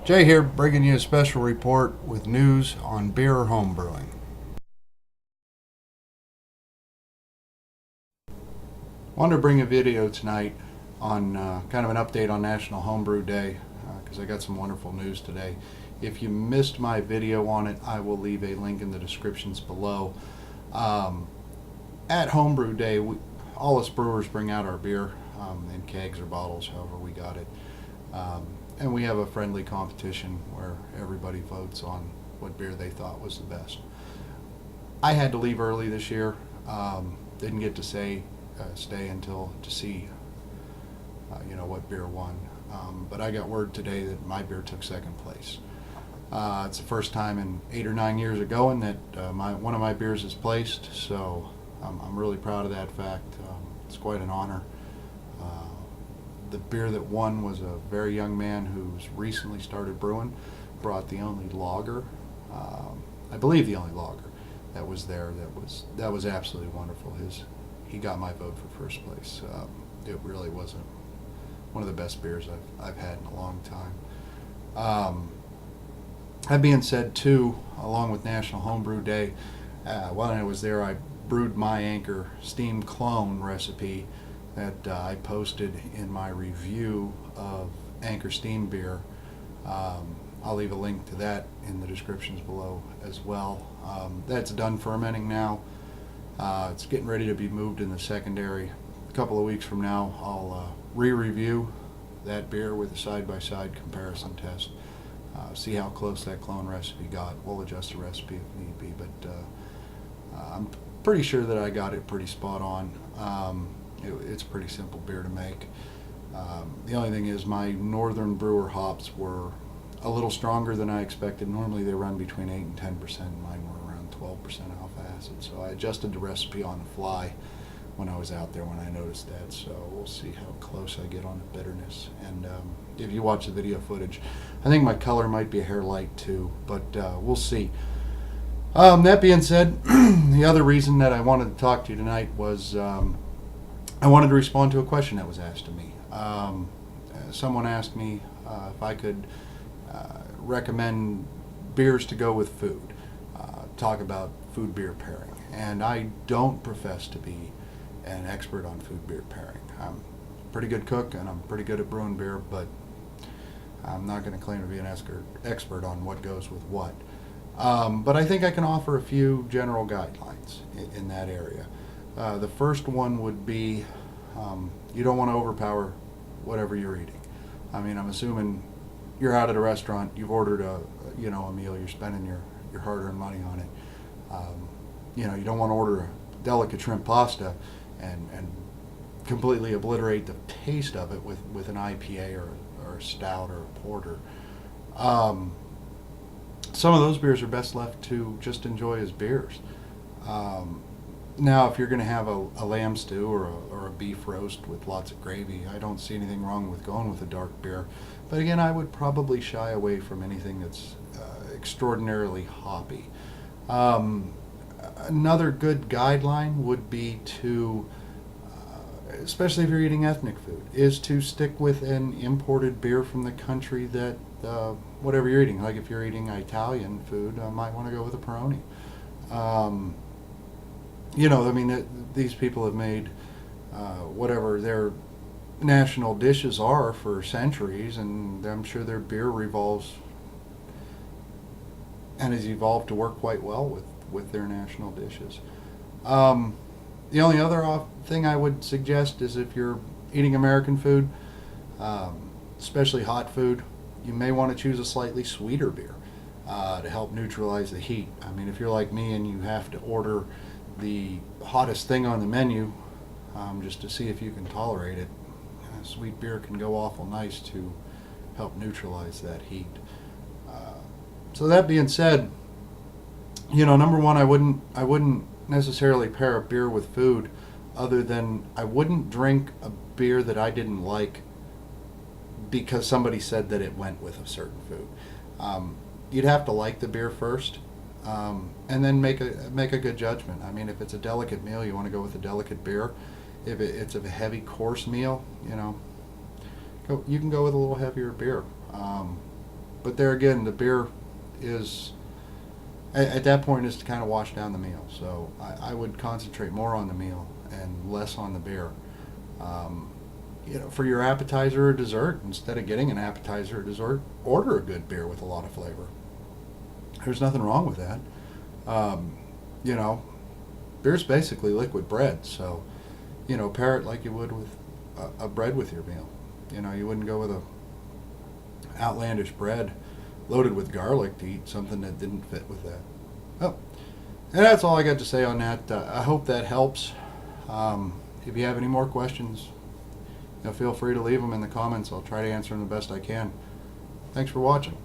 Jay here, bringing you a special report with news on beer home brewing. Wanted to bring a video tonight on kind of an update on National Homebrew Day because I got some wonderful news today. If you missed my video on it, I will leave a link in the descriptions below. At Homebrew Day, all us brewers bring out our beer in kegs or bottles, however we got it. And we have a friendly competition where everybody votes on what beer they thought was the best. I had to leave early this year. Didn't get to stay until to see what beer won. But I got word today that my beer took second place. It's the first time in 8 or 9 years ago that one of my beers is placed, so I'm really proud of that fact. It's quite an honor. The beer that won was a very young man who's recently started brewing, brought the only lager, I believe the only lager that was there. That was absolutely wonderful. He got my vote for first place. It really was one of the best beers I've had in a long time. That being said, too, along with National Homebrew Day, while I was there, I brewed my Anchor Steam Clone recipe that I posted in my review of Anchor Steam beer. I'll leave a link to that in the descriptions below as well. That's done fermenting now. It's getting ready to be moved in the secondary. A couple of weeks from now, I'll re-review that beer with a side-by-side comparison test. See how close that clone recipe got. We'll adjust the recipe if need be, but I'm pretty sure that I got it pretty spot on. It's a pretty simple beer to make. The only thing is my Northern Brewer hops were a little stronger than I expected. Normally they run between 8 and 10%. Mine were around 12% alpha acid. So I adjusted the recipe on the fly when I was out there when I noticed that. So we'll see how close I get on the bitterness. And if you watch the video footage, I think my color might be a hair light too, but we'll see. That being said, the other reason that I wanted to talk to you tonight was I wanted to respond to a question that was asked to me. Someone asked me if I could recommend beers to go with food, talk about food beer pairing. And I don't profess to be an expert on food beer pairing. I'm a pretty good cook and I'm pretty good at brewing beer, but I'm not going to claim to be an expert on what goes with what. But I think I can offer a few general guidelines in that area. The first one would be you don't want to overpower whatever you're eating. I mean, I'm assuming you're out at a restaurant, you've ordered a meal, you're spending your hard-earned money on it. You don't want to order a delicate shrimp pasta and completely obliterate the taste of it with an IPA or a stout or a porter. Some of those beers are best left to just enjoy as beers. Now, if you're going to have a lamb stew or a beef roast with lots of gravy, I don't see anything wrong with going with a dark beer. But again, I would probably shy away from anything that's extraordinarily hoppy. Another good guideline would be to, especially if you're eating ethnic food, is to stick with an imported beer from the country that whatever you're eating. Like if you're eating Italian food, I might want to go with a Peroni. These people have made whatever their national dishes are for centuries, and I'm sure their beer revolves and has evolved to work quite well with their national dishes. The only other thing I would suggest is if you're eating American food, especially hot food, you may want to choose a slightly sweeter beer to help neutralize the heat. I mean, if you're like me and you have to order the hottest thing on the menu just to see if you can tolerate it, sweet beer can go awful nice to help neutralize that heat. So that being said, number one, I wouldn't necessarily pair a beer with food, other than I wouldn't drink a beer that I didn't like because somebody said that it went with a certain food. You'd have to like the beer first, and then make a good judgment. I mean, if it's a delicate meal, you want to go with a delicate beer. If it's a heavy course meal, you can go with a little heavier beer. But there again, the beer is at that point is to kind of wash down the meal. So I would concentrate more on the meal and less on the beer. Um, for your appetizer or dessert, instead of getting an appetizer or dessert, order a good beer with a lot of flavor. There's nothing wrong with that. Um, you know, beer's basically liquid bread, so pair it like you would with a bread with your meal. You wouldn't go with a outlandish bread loaded with garlic to eat something that didn't fit with that. Oh, and that's all I got to say on that. I hope that helps. If you have any more questions, feel free to leave them in the comments. I'll try to answer them the best I can. Thanks for watching.